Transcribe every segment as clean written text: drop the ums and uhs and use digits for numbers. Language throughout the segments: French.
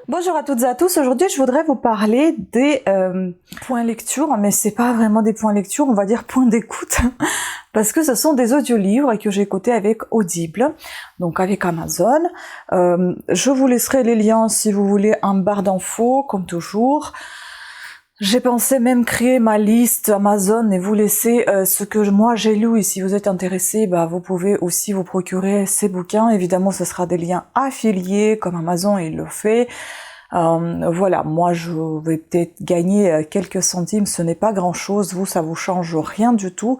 Bonjour à toutes et à tous, aujourd'hui je voudrais vous parler des points lecture, mais c'est pas vraiment des points lecture, on va dire points d'écoute, parce que ce sont des audiolivres que j'ai écoutés avec Audible, donc avec Amazon. Je vous laisserai les liens si vous voulez en barre d'infos, comme toujours. J'ai pensé même créer ma liste Amazon et vous laisser ce que moi j'ai lu, et si vous êtes intéressé, vous pouvez aussi vous procurer ces bouquins. Évidemment, ce sera des liens affiliés comme Amazon il le fait. Voilà, moi je vais peut-être gagner quelques centimes, ce n'est pas grand chose, vous ça vous change rien du tout.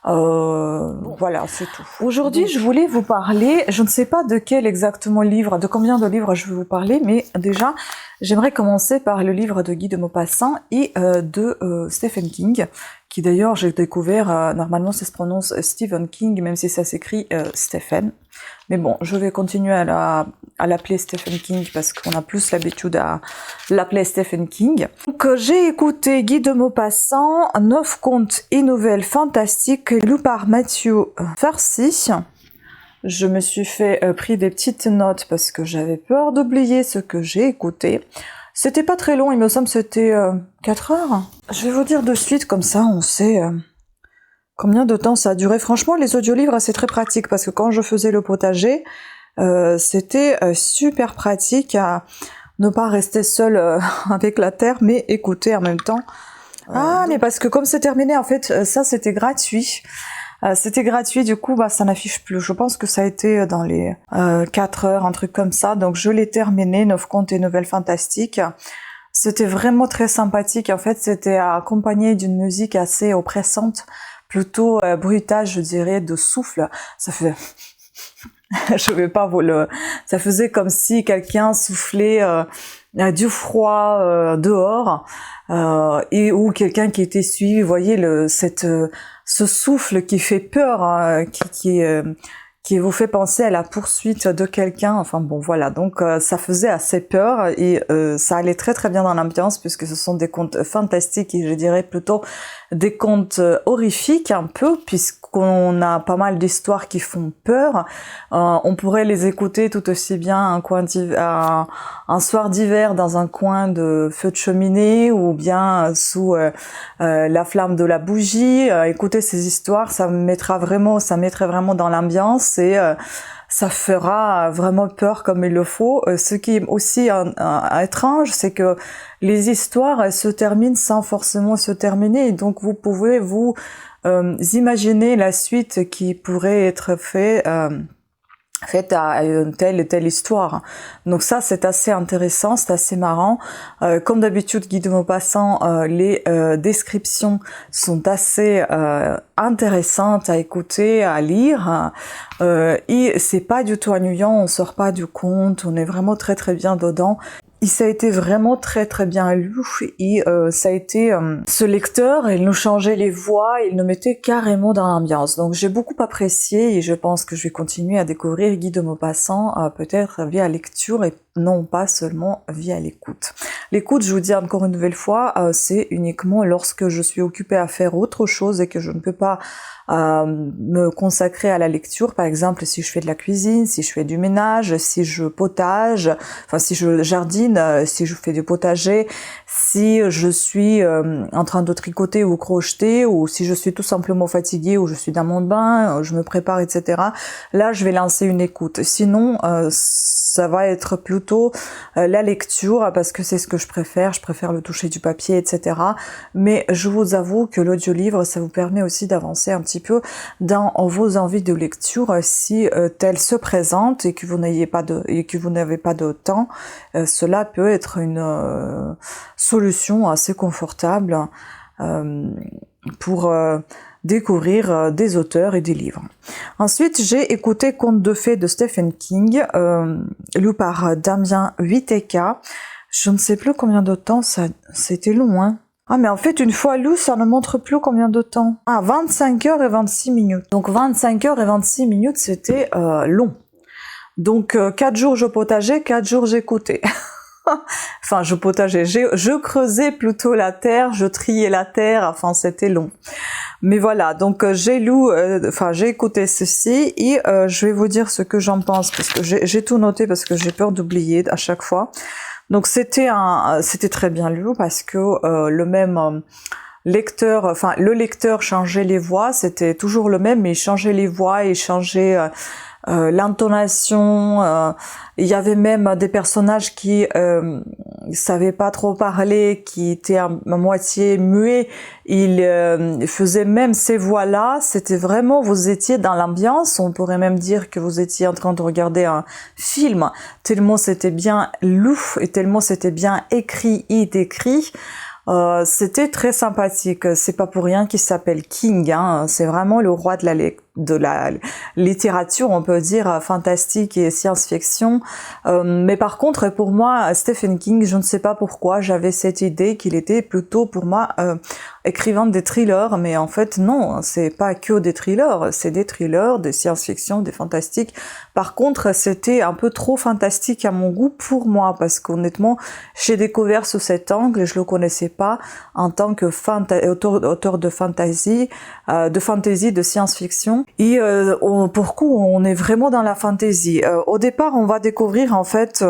Voilà, c'est tout. Aujourd'hui, je voulais vous parler, je ne sais pas de quel exactement livre, de combien de livres je vais vous parler, mais déjà, j'aimerais commencer par le livre de Guy de Maupassant et de Stephen King, qui d'ailleurs j'ai découvert, normalement ça se prononce Stephen King, même si ça s'écrit Stephen. Mais bon, je vais continuer à l'appeler Stephen King parce qu'on a plus l'habitude à l'appeler Stephen King. Donc j'ai écouté Guy de Maupassant, 9 contes et nouvelles fantastiques lus par Mathieu Farcy. Je me suis pris des petites notes parce que j'avais peur d'oublier ce que j'ai écouté. C'était pas très long, il me semble que c'était 4 heures. Je vais vous dire de suite, comme ça on sait combien de temps ça a duré. Franchement, les audiolivres, c'est très pratique parce que quand je faisais le potager, c'était super pratique à ne pas rester seul avec la terre, mais écouter en même temps. Mais parce que comme c'est terminé, en fait, ça c'était gratuit. C'était gratuit, du coup, ça n'affiche plus. Je pense que ça a été dans les 4 heures, un truc comme ça. Donc je l'ai terminé, 9 contes et nouvelles fantastiques. C'était vraiment très sympathique. En fait, c'était accompagné d'une musique assez oppressante, plutôt bruitage, je dirais, de souffle. Ça fait... je vais pas vous le... Ça faisait comme si quelqu'un soufflait du froid dehors, ou quelqu'un qui était suivi, vous voyez, ce souffle qui fait peur, qui vous fait penser à la poursuite de quelqu'un. Enfin bon, voilà, donc ça faisait assez peur et ça allait très très bien dans l'ambiance puisque ce sont des contes fantastiques et je dirais plutôt des contes horrifiques un peu, puisqu'on a pas mal d'histoires qui font peur. On pourrait les écouter tout aussi bien un soir d'hiver dans un coin de feu de cheminée ou bien sous la flamme de la bougie. Écouter ces histoires, ça mettrait vraiment dans l'ambiance et ça fera vraiment peur comme il le faut. Ce qui est aussi étrange, c'est que les histoires elles se terminent sans forcément se terminer. Donc vous pouvez vous imaginer la suite qui pourrait être faite à une telle histoire. Donc ça, c'est assez intéressant, c'est assez marrant. Comme d'habitude, Guy de Maupassant, les descriptions sont assez intéressantes à écouter, à lire. Et c'est pas du tout ennuyant, on sort pas du conte, on est vraiment très très bien dedans. Et ça a été vraiment très très bien lu et ça a été ce lecteur, il nous changeait les voix, il nous mettait carrément dans l'ambiance. Donc j'ai beaucoup apprécié et je pense que je vais continuer à découvrir Guy de Maupassant peut-être via lecture et non pas seulement via l'écoute. L'écoute, je vous dis encore une nouvelle fois, c'est uniquement lorsque je suis occupée à faire autre chose et que je ne peux pas me consacrer à la lecture. Par exemple, si je fais de la cuisine, si je fais du ménage, si je potage, enfin si je jardine, si je fais du potager, si je suis en train de tricoter ou crocheter, ou si je suis tout simplement fatiguée, ou je suis dans mon bain, je me prépare, etc. Là, je vais lancer une écoute. Sinon, ça va être plutôt la lecture, parce que c'est ce que je préfère le toucher du papier, etc. Mais je vous avoue que l'audiolivre, ça vous permet aussi d'avancer un petit peu dans vos envies de lecture si telles se présentent et que vous n'avez pas de temps. Cela peut être une solution assez confortable pour découvrir des auteurs et des livres. Ensuite, j'ai écouté Contes de fées de Stephen King, lu par Damien Witeka. Je ne sais plus combien de temps c'était long, hein. Ah, mais en fait, une fois lu, ça ne montre plus combien de temps. 25 heures et 26 minutes. Donc 25 heures et 26 minutes, c'était long. Donc 4 jours je potageais, 4 jours j'écoutais. Enfin, je potageais, je creusais plutôt la terre, je triais la terre, enfin c'était long. Mais voilà, donc j'ai écouté ceci et je vais vous dire ce que j'en pense, parce que j'ai tout noté parce que j'ai peur d'oublier à chaque fois. Donc c'était très bien lu parce que le même lecteur, enfin le lecteur changeait les voix, c'était toujours le même, mais il changeait les voix, il changeait l'intonation. Il y avait même des personnages qui savaient pas trop parler, qui étaient à moitié muets. Il faisait même ces voix-là. C'était vraiment, vous étiez dans l'ambiance. On pourrait même dire que vous étiez en train de regarder un film. Tellement c'était bien lu et tellement c'était bien écrit et décrit. C'était très sympathique. C'est pas pour rien qu'il s'appelle King, hein. C'est vraiment le roi de la littérature, on peut dire, fantastique et science-fiction. Mais par contre, pour moi, Stephen King, je ne sais pas pourquoi, j'avais cette idée qu'il était plutôt, pour moi, écrivain des thrillers. Mais en fait, non, c'est pas que des thrillers. C'est des thrillers, des science-fiction, des fantastiques. Par contre, c'était un peu trop fantastique à mon goût pour moi, parce qu'honnêtement, j'ai découvert sous cet angle, je le connaissais pas en tant que auteur de fantasy, de science-fiction. Et pour coup, on est vraiment dans la fantasy. Au départ, on va découvrir en fait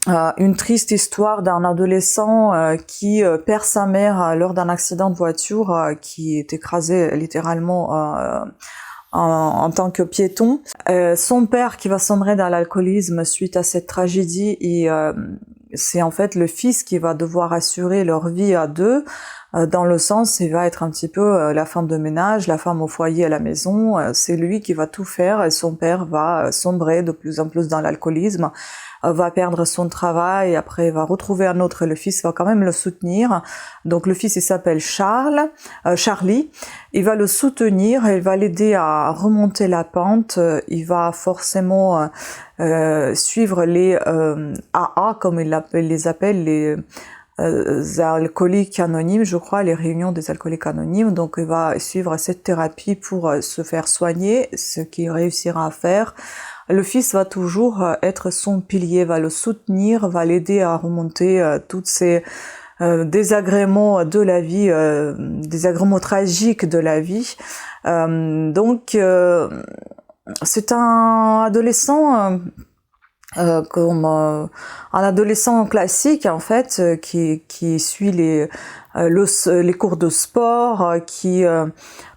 une triste histoire d'un adolescent qui perd sa mère lors d'un accident de voiture, qui est écrasé littéralement en tant que piéton. Son père qui va sombrer dans l'alcoolisme suite à cette tragédie, et c'est en fait le fils qui va devoir assurer leur vie à deux, dans le sens, il va être un petit peu la femme de ménage, la femme au foyer à la maison, c'est lui qui va tout faire, et son père va sombrer de plus en plus dans l'alcoolisme, va perdre son travail, après il va retrouver un autre, le fils va quand même le soutenir. Donc le fils il s'appelle Charlie, il va le soutenir, il va l'aider à remonter la pente, il va forcément suivre les AA comme il les appelle, les alcooliques anonymes, je crois, les réunions des alcooliques anonymes. Donc il va suivre cette thérapie pour se faire soigner, ce qu'il réussira à faire. Le fils va toujours être son pilier, va le soutenir, va l'aider à remonter toutes ces désagréments de la vie, désagréments tragiques de la vie. Donc c'est un adolescent comme un adolescent classique en fait, qui suit les cours de sport, qui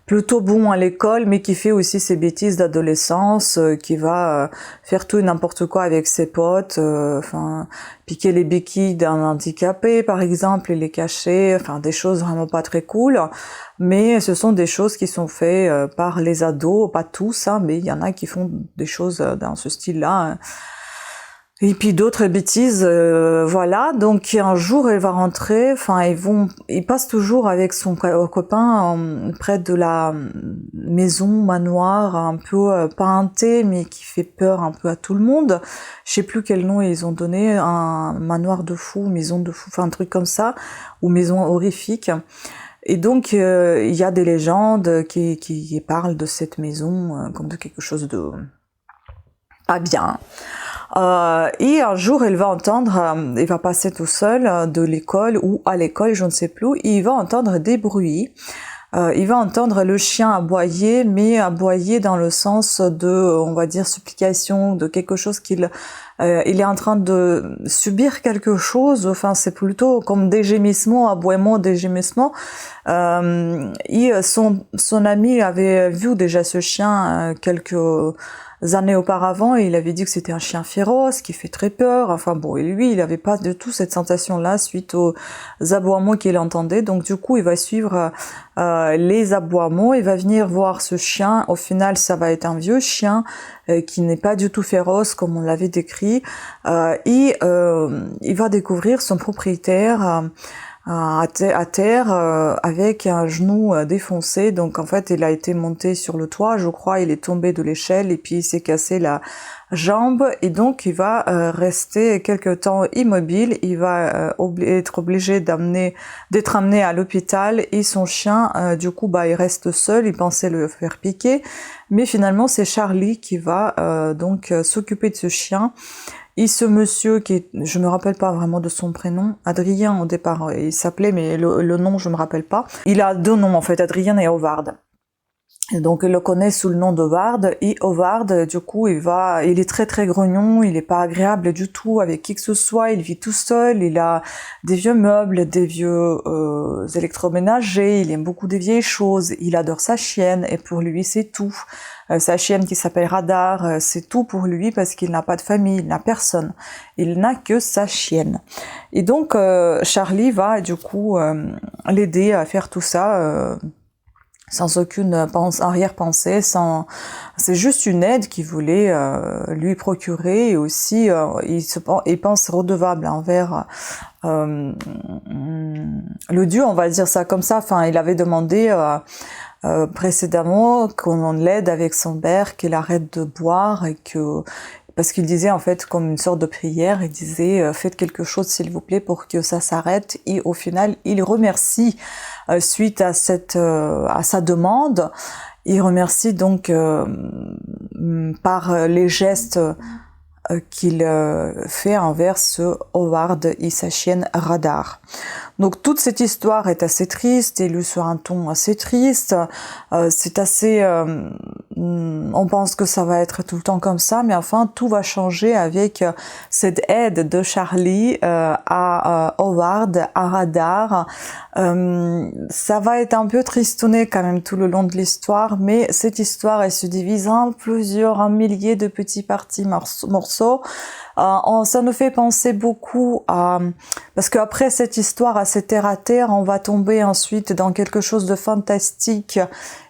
plutôt bon à l'école, mais qui fait aussi ses bêtises d'adolescence, qui va faire tout et n'importe quoi avec ses potes, enfin piquer les béquilles d'un handicapé par exemple et les cacher, enfin des choses vraiment pas très cool. Mais ce sont des choses qui sont faites par les ados, pas tous, hein, mais il y en a qui font des choses dans ce style-là, hein. Et puis d'autres bêtises, voilà. Donc un jour, elle va rentrer. Enfin, il passe toujours avec son copain près de la maison manoir, un peu pas hanté, mais qui fait peur un peu à tout le monde. Je sais plus quel nom ils ont donné, un manoir de fou, maison de fou, enfin un truc comme ça, ou maison horrifique. Et donc il y a des légendes qui parlent de cette maison comme de quelque chose de pas bien. Et un jour, il va passer tout seul de l'école ou à l'école, je ne sais plus, et il va entendre des bruits. Il va entendre le chien aboyer, mais aboyer dans le sens de, on va dire, supplication, de quelque chose il est en train de subir quelque chose. Enfin, c'est plutôt comme des gémissements, aboiements, des gémissements. Et son ami avait vu déjà ce chien quelques années auparavant, et il avait dit que c'était un chien féroce qui fait très peur. Enfin bon, et lui, il n'avait pas du tout cette sensation-là suite aux aboiements qu'il entendait. Donc du coup, il va suivre les aboiements, il va venir voir ce chien. Au final, ça va être un vieux chien qui n'est pas du tout féroce comme on l'avait décrit. Et il va découvrir son propriétaire à terre avec un genou défoncé. Donc en fait il a été monté sur le toit, je crois, il est tombé de l'échelle et puis il s'est cassé la jambe, et donc il va rester quelque temps immobile. Il va être obligé d'être amené à l'hôpital, et son chien du coup il reste seul. Il pensait le faire piquer, mais finalement c'est Charlie qui va donc s'occuper de ce chien. Et ce monsieur je me rappelle pas vraiment de son prénom, Adrien au départ, il s'appelait, mais le nom je me rappelle pas. Il a deux noms en fait, Adrien et Howard. Et donc il le connaît sous le nom d'Howard, et Howard, du coup, il est très très grognon, il est pas agréable du tout avec qui que ce soit, il vit tout seul, il a des vieux meubles, des vieux électroménagers, il aime beaucoup des vieilles choses, il adore sa chienne, et pour lui c'est tout. Sa chienne qui s'appelle Radar, c'est tout pour lui parce qu'il n'a pas de famille, il n'a personne, il n'a que sa chienne. Et donc Charlie va du coup l'aider à faire tout ça, sans aucune arrière-pensée, c'est juste une aide qu'il voulait lui procurer, et aussi il pense redevable envers le dieu, on va dire ça comme ça. Enfin, il avait demandé précédemment qu'on l'aide avec son père, qu'il arrête de boire, et que parce qu'il disait en fait comme une sorte de prière, il disait faites quelque chose s'il vous plaît pour que ça s'arrête, et au final il remercie suite à sa demande, il remercie donc par les gestes qu'il fait envers ce Howard et sa chienne Radar. Donc toute cette histoire est assez triste, élue sur un ton assez triste. C'est assez... on pense que ça va être tout le temps comme ça, mais enfin tout va changer avec cette aide de Charlie à Howard, à Radar. Ça va être un peu tristouné quand même tout le long de l'histoire, mais cette histoire elle se divise en un millier de petits parties morceaux. Ça nous fait penser beaucoup à... Parce qu'après cette histoire assez terre à terre, on va tomber ensuite dans quelque chose de fantastique,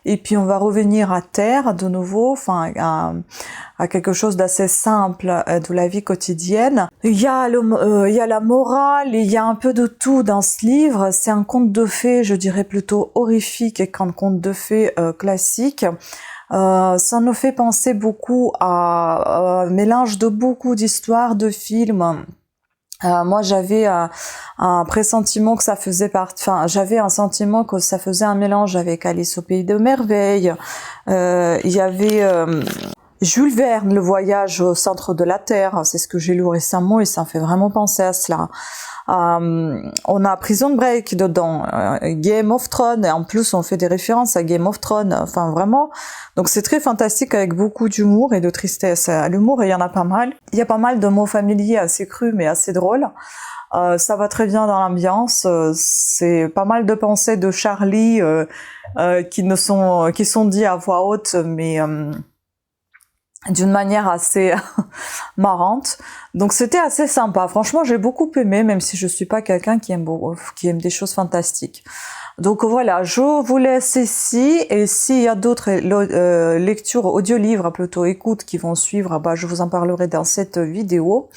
et puis on va revenir à terre de nouveau, enfin à quelque chose d'assez simple de la vie quotidienne. Il y a la morale, il y a un peu de tout dans ce livre. C'est un conte de fées, je dirais plutôt horrifique qu'un conte de fées classique. Ça nous fait penser beaucoup à un mélange de beaucoup d'histoires, de films. Moi, j'avais un pressentiment que ça faisait j'avais un sentiment que ça faisait un mélange avec Alice au pays de merveilles. Il y avait Jules Verne, le voyage au centre de la Terre. C'est ce que j'ai lu récemment et ça me fait vraiment penser à cela. On a Prison Break dedans, Game of Thrones, et en plus on fait des références à Game of Thrones, enfin vraiment, donc c'est très fantastique avec beaucoup d'humour et de tristesse. L'humour, il y en a pas mal, il y a pas mal de mots familiers assez crus mais assez drôles. Ça va très bien dans l'ambiance, c'est pas mal de pensées de Charlie qui sont dit à voix haute, mais d'une manière assez marrante. Donc c'était assez sympa. Franchement, j'ai beaucoup aimé, même si je suis pas quelqu'un qui aime des choses fantastiques. Donc voilà, je vous laisse ici, et s'il y a d'autres lectures, audio-livres plutôt, écoutes qui vont suivre, je vous en parlerai dans cette vidéo.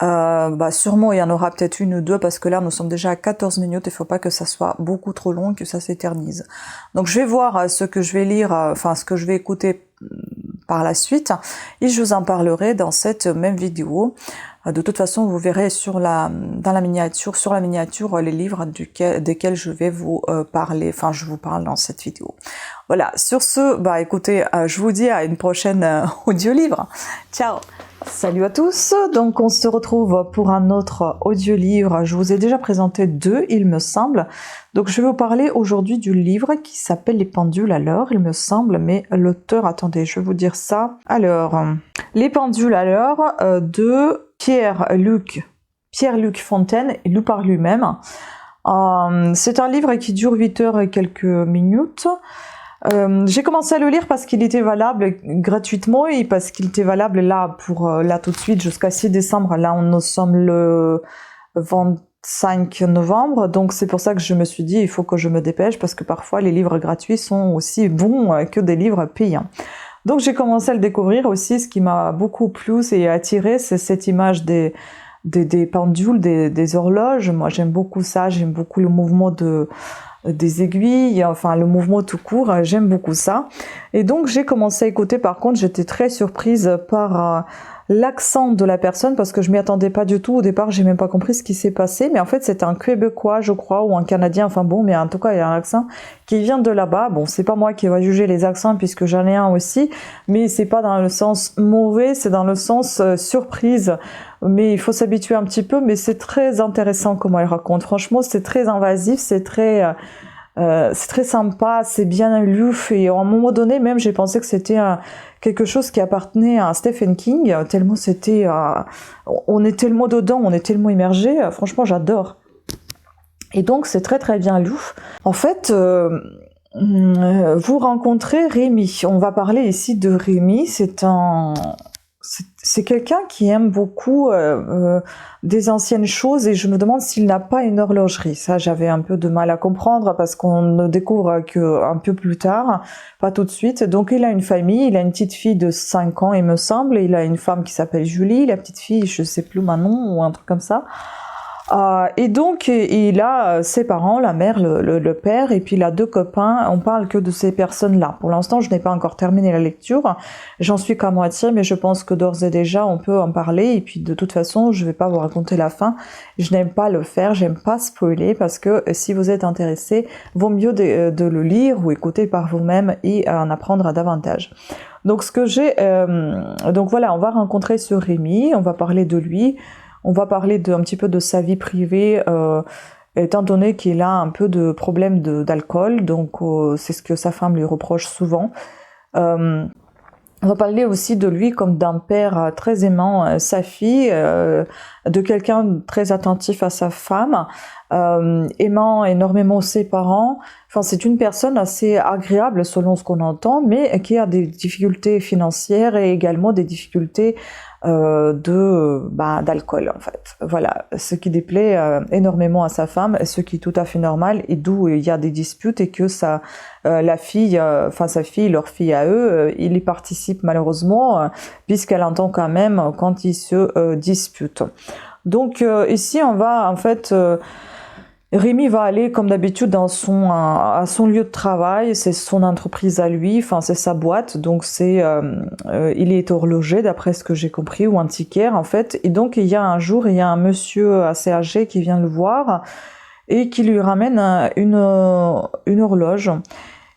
Sûrement il y en aura peut-être une ou deux, parce que là nous sommes déjà à 14 minutes, il faut pas que ça soit beaucoup trop long, que ça s'éternise. Donc je vais voir ce que je vais lire, ce que je vais écouter par la suite, et je vous en parlerai dans cette même vidéo. De toute façon, vous verrez sur la miniature, les livres desquels je vais vous parler, je vous parle dans cette vidéo. Voilà, sur ce, écoutez, je vous dis à une prochaine audio-livre. Ciao! Salut à tous, donc on se retrouve pour un autre audio-livre. Je vous ai déjà présenté 2, il me semble. Donc je vais vous parler aujourd'hui du livre qui s'appelle Les pendules à l'heure, il me semble, mais l'auteur, attendez, je vais vous dire ça. Alors, Les pendules à l'heure de Pierre-Luc Fontaine, lu par lui-même. C'est un livre qui dure 8 heures et quelques minutes. J'ai commencé à le lire parce qu'il était valable gratuitement, et parce qu'il était valable là tout de suite jusqu'à 6 décembre. Là, nous sommes le 25 novembre, donc c'est pour ça que je me suis dit il faut que je me dépêche, parce que parfois les livres gratuits sont aussi bons que des livres payants. Donc j'ai commencé à le découvrir aussi. Ce qui m'a beaucoup plu et attiré, c'est cette image des pendules, des horloges. Moi j'aime beaucoup ça, j'aime beaucoup le mouvement des aiguilles, le mouvement tout court, j'aime beaucoup ça. Et donc j'ai commencé à écouter. Par contre, j'étais très surprise par l'accent de la personne, parce que je m'y attendais pas du tout. Au départ, j'ai même pas compris ce qui s'est passé, mais en fait c'est un Québécois, je crois, ou un Canadien, mais en tout cas il y a un accent qui vient de là-bas. Bon, c'est pas moi qui va juger les accents, puisque j'en ai un aussi, mais c'est pas dans le sens mauvais, c'est dans le sens surprise. Mais il faut s'habituer un petit peu, mais c'est très intéressant comment elle raconte. Franchement, c'est très invasif, c'est très C'est très sympa, c'est bien lu, et à un moment donné même j'ai pensé que c'était quelque chose qui appartenait à Stephen King, tellement c'était... on est tellement dedans, on est tellement immergé, franchement j'adore. Et donc c'est très très bien lu. En fait, vous rencontrez Rémi. On va parler ici de Rémi. C'est quelqu'un qui aime beaucoup des anciennes choses et je me demande s'il n'a pas une horlogerie. Ça, j'avais un peu de mal à comprendre parce qu'on ne découvre qu'un peu plus tard, pas tout de suite. Donc il a une famille, il a une petite fille de 5 ans, il me semble, et il a une femme qui s'appelle Julie, la petite fille, je sais plus Manon ou un truc comme ça. Et donc il a ses parents, la mère, le père, et puis il a 2 copains. On parle que de ces personnes-là. Pour l'instant, je n'ai pas encore terminé la lecture. J'en suis qu'à moitié, mais je pense que d'ores et déjà, on peut en parler. Et puis de toute façon, je vais pas vous raconter la fin. Je n'aime pas le faire, j'aime pas spoiler, parce que si vous êtes intéressé, vaut mieux de le lire ou écouter par vous-même et en apprendre davantage. Donc ce que j'ai, donc voilà, on va rencontrer ce Rémi, on va parler de lui. On va parler un petit peu de sa vie privée, étant donné qu'il a un peu de problème d'alcool, donc c'est ce que sa femme lui reproche souvent. On va parler aussi de lui comme d'un père très aimant sa fille, de quelqu'un très attentif à sa femme, aimant énormément ses parents. Enfin, c'est une personne assez agréable selon ce qu'on entend, mais qui a des difficultés financières et également des difficultés d'alcool en fait. Voilà, ce qui déplaît énormément à sa femme, ce qui est tout à fait normal et d'où il y a des disputes et que sa fille, leur fille à eux, il y participe malheureusement puisqu'elle entend quand même quand ils se disputent. Donc ici on va en fait Rémi va aller comme d'habitude à son lieu de travail, c'est son entreprise à lui, enfin c'est sa boîte, donc il est horloger d'après ce que j'ai compris, ou antiquaire en fait, et donc il y a un monsieur assez âgé qui vient le voir et qui lui ramène une horloge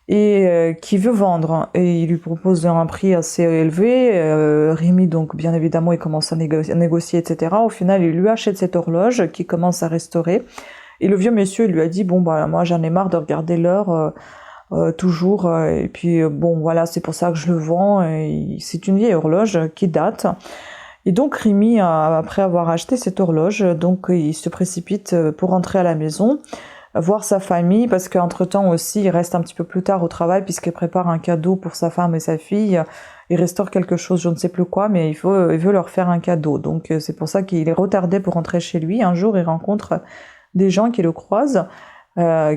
et qui veut vendre, et il lui propose un prix assez élevé. Rémi donc bien évidemment il commence à négocier etc. Au final il lui achète cette horloge qu'il commence à restaurer. Et le vieux monsieur il lui a dit bon bah moi j'en ai marre de regarder l'heure toujours et puis bon voilà c'est pour ça que je le vends. Et c'est une vieille horloge qui date. Et donc Rémi après avoir acheté cette horloge donc il se précipite pour rentrer à la maison, voir sa famille parce qu'entre temps aussi il reste un petit peu plus tard au travail puisqu'il prépare un cadeau pour sa femme et sa fille. Il restaure quelque chose, je ne sais plus quoi, mais il veut leur faire un cadeau. Donc c'est pour ça qu'il est retardé pour rentrer chez lui. Un jour il rencontre des gens qui le croisent,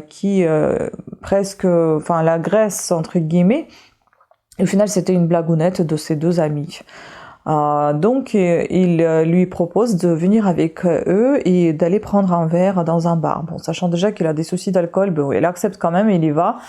qui presque, enfin l'agressent entre guillemets. Et au final, c'était une blagounette de ses 2 amis. Donc, il lui propose de venir avec eux et d'aller prendre un verre dans un bar. Bon, sachant déjà qu'il a des soucis d'alcool, bon, il accepte quand même et il y va.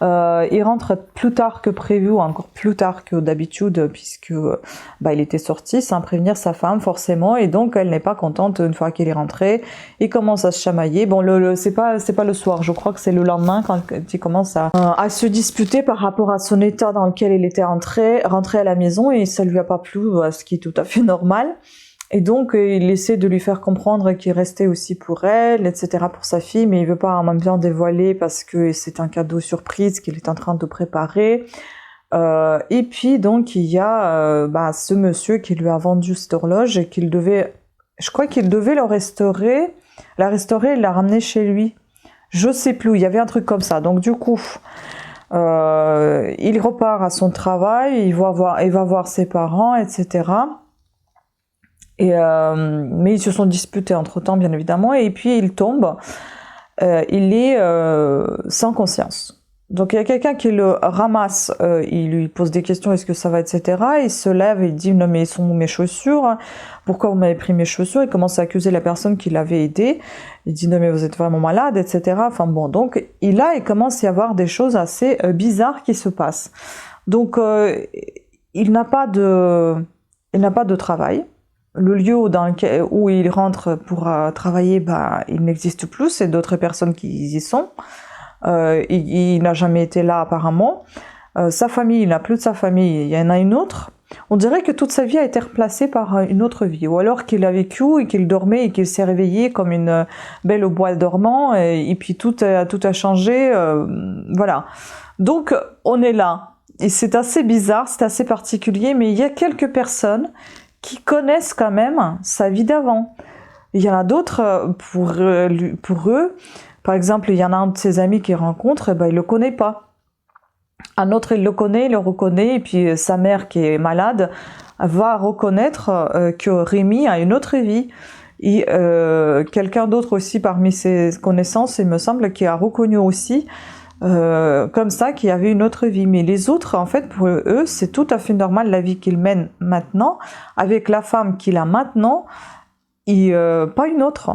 Il rentre plus tard que prévu, ou encore plus tard que d'habitude, puisque il était sorti sans prévenir sa femme forcément, et donc elle n'est pas contente une fois qu'il est rentré. Il commence à se chamailler. Bon, c'est pas le soir, je crois que c'est le lendemain quand il commence à se disputer par rapport à son état dans lequel il était rentré à la maison, et ça lui a pas plu, ce qui est tout à fait normal. Et donc, il essaie de lui faire comprendre qu'il restait aussi pour elle, etc., pour sa fille, mais il veut pas en même temps dévoiler parce que c'est un cadeau surprise qu'il est en train de préparer. Et puis, donc, il y a ce monsieur qui lui a vendu cette horloge et je crois qu'il devait la restaurer et la ramener chez lui. Je sais plus, il y avait un truc comme ça. Donc, du coup, il repart à son travail, il va voir ses parents, etc., mais ils se sont disputés entre-temps, bien évidemment, et puis il tombe, il est sans conscience. Donc il y a quelqu'un qui le ramasse, il lui pose des questions, est-ce que ça va, etc. Il se lève et il dit, non mais sont où mes chaussures? Pourquoi vous m'avez pris mes chaussures? Il commence à accuser la personne qui l'avait aidé. Il dit, non mais vous êtes vraiment malade, etc. Enfin bon, donc il commence à y avoir des choses assez bizarres qui se passent. Donc il n'a pas de travail. Le lieu où il rentre pour travailler, il n'existe plus, c'est d'autres personnes qui y sont. Il n'a jamais été là apparemment. Sa famille, il n'a plus de sa famille, il y en a une autre. On dirait que toute sa vie a été remplacée par une autre vie, ou alors qu'il a vécu et qu'il dormait et qu'il s'est réveillé comme une belle au bois dormant, et puis tout a changé, voilà. Donc on est là, et c'est assez bizarre, c'est assez particulier, mais il y a quelques personnes qui connaissent quand même sa vie d'avant. Il y en a d'autres, pour eux, par exemple, il y en a un de ses amis qu'il rencontre, et ben, il le connaît pas. Un autre, il le connaît, il le reconnaît, et puis sa mère qui est malade va reconnaître que Rémi a une autre vie. Et quelqu'un d'autre aussi parmi ses connaissances, il me semble, qui a reconnu aussi comme ça qu'il y avait une autre vie. Mais les autres, en fait, pour eux, c'est tout à fait normal la vie qu'ils mènent maintenant, avec la femme qu'il a maintenant, et pas une autre.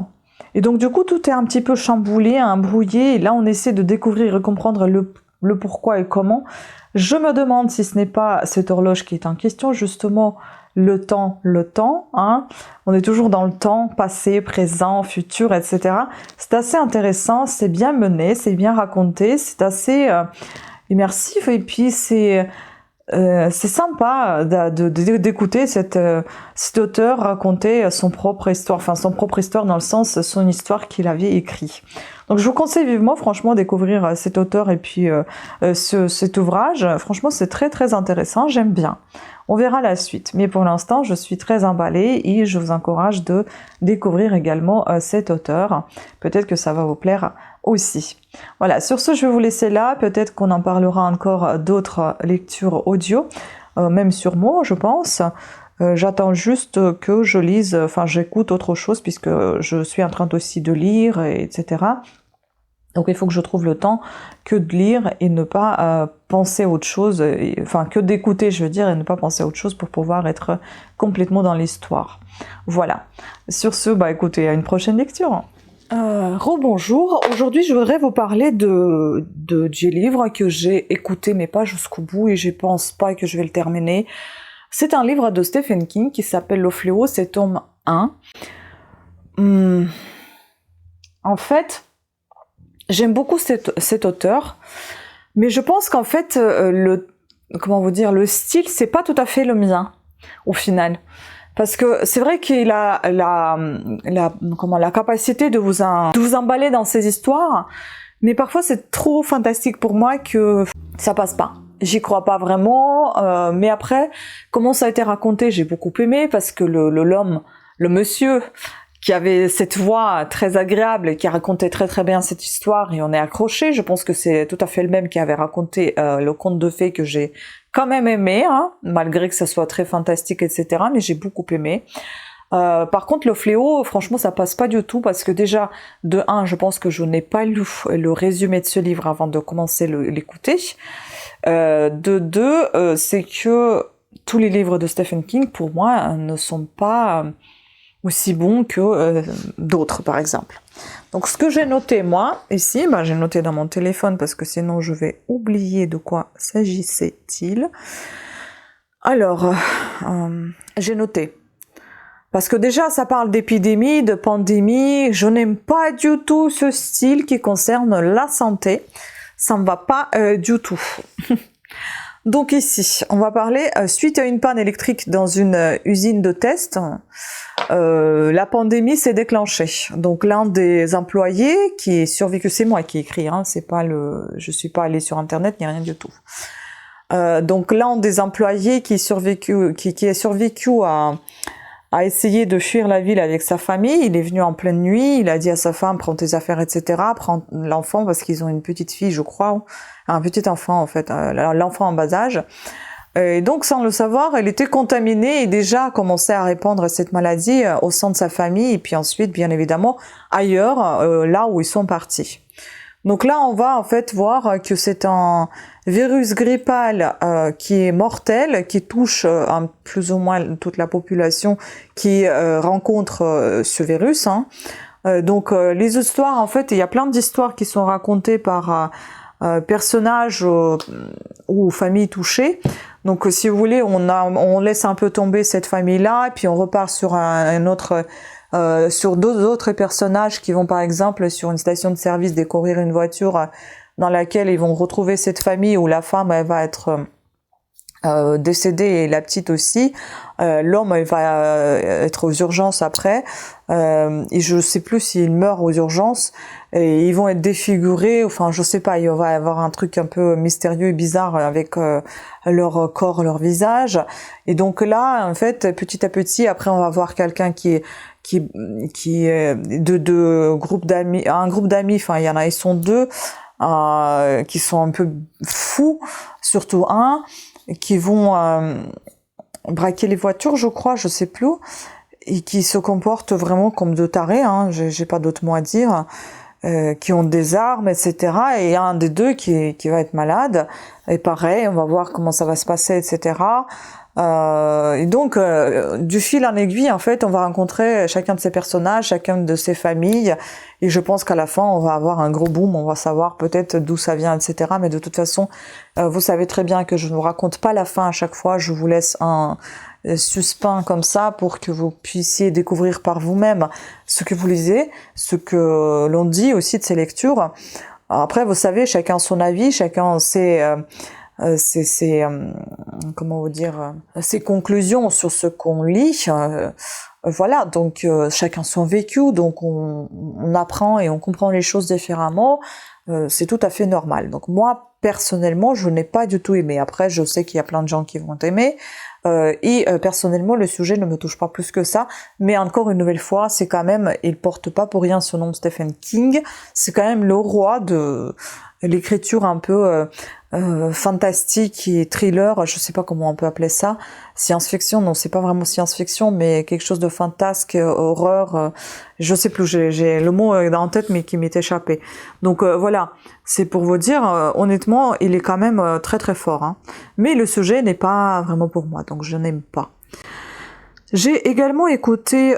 Et donc du coup, tout est un petit peu chamboulé, embrouillé, et là on essaie de découvrir et comprendre le pourquoi et comment. Je me demande si ce n'est pas cette horloge qui est en question, justement, le temps, hein. On est toujours dans le temps, passé, présent, futur, etc. C'est assez intéressant, c'est bien mené, c'est bien raconté, c'est assez immersif, et puis c'est sympa d'écouter cet auteur raconter son propre histoire, enfin son propre histoire dans le sens son histoire qu'il avait écrit. Donc je vous conseille vivement franchement découvrir cet auteur et puis cet ouvrage. Franchement c'est très très intéressant, j'aime bien. On verra la suite, mais pour l'instant je suis très emballée et je vous encourage de découvrir également cet auteur. Peut-être que ça va vous plaire aussi. Voilà, sur ce je vais vous laisser là, peut-être qu'on en parlera encore d'autres lectures audio, même sur moi je pense. J'attends juste que je lise, enfin j'écoute autre chose puisque je suis en train aussi de lire, etc. Donc il faut que je trouve le temps que de lire et ne pas penser à autre chose, enfin que d'écouter je veux dire, et ne pas penser à autre chose pour pouvoir être complètement dans l'histoire. Voilà. Sur ce, bah écoutez, à une prochaine lecture. Rebonjour, aujourd'hui je voudrais vous parler de livre que j'ai écouté mais pas jusqu'au bout et je pense pas que je vais le terminer. C'est un livre de Stephen King qui s'appelle Le Fléau, c'est tome 1. En fait, j'aime beaucoup cet auteur, mais je pense qu'en fait, le style, c'est pas tout à fait le mien, au final. Parce que c'est vrai qu'il a la capacité de vous emballer dans ses histoires, mais parfois c'est trop fantastique pour moi que ça passe pas. J'y crois pas vraiment, mais après, comment ça a été raconté, j'ai beaucoup aimé, parce que le monsieur qui avait cette voix très agréable, qui racontait très très bien cette histoire, et on est accroché. Je pense que c'est tout à fait le même qui avait raconté le conte de fées que j'ai quand même aimé, hein, malgré que ça soit très fantastique, etc. Mais j'ai beaucoup aimé. Par contre, Le Fléau, franchement, ça passe pas du tout, parce que déjà, de 1, je pense que je n'ai pas lu le résumé de ce livre avant de commencer l'écouter. De 2, c'est que tous les livres de Stephen King, pour moi, ne sont pas aussi bons que d'autres, par exemple. Donc, ce que j'ai noté, moi, ici, j'ai noté dans mon téléphone, parce que sinon, je vais oublier de quoi s'agissait-il. Alors, j'ai noté. Parce que déjà, ça parle d'épidémie, de pandémie. Je n'aime pas du tout ce style qui concerne la santé. Ça me va pas du tout. Donc ici, on va parler, suite à une panne électrique dans une usine de test, la pandémie s'est déclenchée. Donc l'un des employés qui est survécu, c'est moi qui ai écrit, hein, c'est pas je suis pas allée sur internet ni rien du tout. Donc l'un des employés qui a survécu a essayé de fuir la ville avec sa famille. Il est venu en pleine nuit, il a dit à sa femme, prends tes affaires, etc., prends l'enfant, parce qu'ils ont une petite fille, je crois, un petit enfant en fait, l'enfant en bas âge. Et donc sans le savoir, elle était contaminée et déjà commençait à répandre cette maladie au sein de sa famille, et puis ensuite, bien évidemment, ailleurs, là où ils sont partis. Donc là, on va en fait voir que c'est un virus grippal qui est mortel, qui touche plus ou moins toute la population qui rencontre ce virus. Hein. Donc les histoires, en fait, il y a plein d'histoires qui sont racontées par personnages ou familles touchées. Donc si vous voulez, on laisse un peu tomber cette famille-là, et puis on repart sur sur d'autres autres personnages qui vont par exemple sur une station de service découvrir une voiture dans laquelle ils vont retrouver cette famille où la femme elle va être décédé et la petite aussi. L'homme il va être aux urgences après et je sais plus s'il meurt aux urgences et ils vont être défigurés, enfin je sais pas, il va y avoir un truc un peu mystérieux et bizarre avec leur corps, leur visage, et donc là en fait petit à petit après on va voir quelqu'un qui est de groupe d'amis, un groupe d'amis, enfin il y en a, ils sont deux qui sont un peu fous, surtout un qui vont braquer les voitures, je crois, je sais plus, et qui se comportent vraiment comme de tarés, hein, j'ai pas d'autres mots à dire, qui ont des armes, etc. Et il y a un des deux qui va être malade, et pareil, on va voir comment ça va se passer, etc. Et donc, du fil en aiguille, en fait, on va rencontrer chacun de ces personnages, chacun de ces familles, et je pense qu'à la fin, on va avoir un gros boom, on va savoir peut-être d'où ça vient, etc. Mais de toute façon, vous savez très bien que je ne vous raconte pas la fin à chaque fois, je vous laisse un suspens comme ça pour que vous puissiez découvrir par vous-même ce que vous lisez, ce que l'on dit aussi de ces lectures. Après, vous savez, chacun son avis, chacun comment vous dire, ses conclusions sur ce qu'on lit. Voilà, donc chacun son vécu, donc on apprend et on comprend les choses différemment. C'est tout à fait normal. Donc moi, personnellement, je n'ai pas du tout aimé. Après, je sais qu'il y a plein de gens qui vont aimer. Personnellement, le sujet ne me touche pas plus que ça. Mais encore une nouvelle fois, c'est quand même, il porte pas pour rien ce nom de Stephen King. C'est quand même le roi de l'écriture un peu fantastique et thriller, je sais pas comment on peut appeler ça, science-fiction, non c'est pas vraiment science-fiction, mais quelque chose de fantasque, horreur, je sais plus, j'ai le mot en tête mais qui m'est échappé. Donc voilà, c'est pour vous dire, honnêtement, il est quand même très très fort, hein. Mais le sujet n'est pas vraiment pour moi, donc je n'aime pas. J'ai également écouté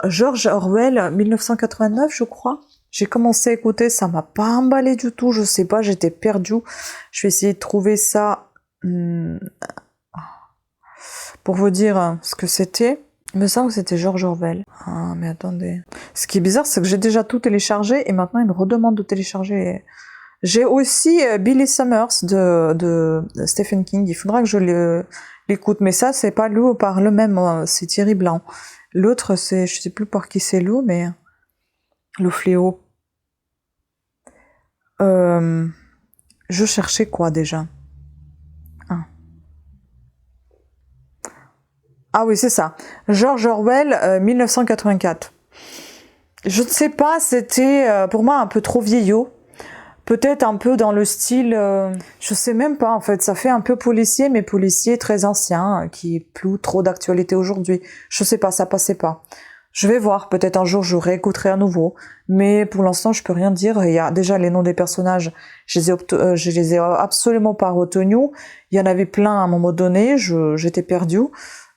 George Orwell 1989, je crois. J'ai commencé à écouter, ça m'a pas emballé du tout, je sais pas, j'étais perdue. Je vais essayer de trouver ça pour vous dire ce que c'était. Il me semble que c'était George Orwell. Ah, mais attendez. Ce qui est bizarre, c'est que j'ai déjà tout téléchargé et maintenant il me redemande de télécharger. J'ai aussi Billy Summers de Stephen King. Il faudra que je l'écoute, mais ça, c'est pas lu par le même, c'est Thierry Blanc. L'autre, c'est, je sais plus par qui c'est lu, mais Le Fléau. Je cherchais quoi déjà? Ah oui, c'est ça. George Orwell, 1984. Je ne sais pas, c'était pour moi un peu trop vieillot. Peut-être un peu dans le style, je sais même pas en fait, ça fait un peu policier, mais policier très ancien, qui est plus trop d'actualité aujourd'hui. Je sais pas, ça passait pas. Je vais voir, peut-être un jour je réécouterai à nouveau, mais pour l'instant je peux rien dire. Il y a déjà les noms des personnages, je les ai absolument pas retenus. Il y en avait plein à un moment donné, j'étais perdue.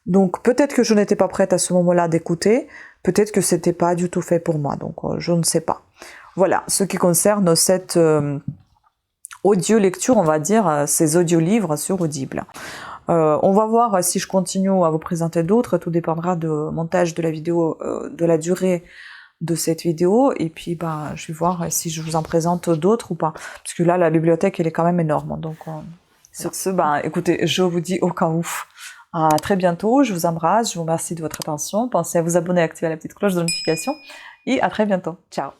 Donc peut-être que je n'étais pas prête à ce moment-là d'écouter, peut-être que c'était pas du tout fait pour moi, donc je ne sais pas. Voilà, ce qui concerne cette audio lecture, on va dire, ces audiolivres sur Audible. On va voir si je continue à vous présenter d'autres, tout dépendra du montage de la vidéo, de la durée de cette vidéo, et puis je vais voir si je vous en présente d'autres ou pas, parce que là la bibliothèque elle est quand même énorme, donc sur ce, écoutez, je vous dis au cas où, à très bientôt, je vous embrasse, je vous remercie de votre attention, pensez à vous abonner, à activer la petite cloche de notification, et à très bientôt, ciao.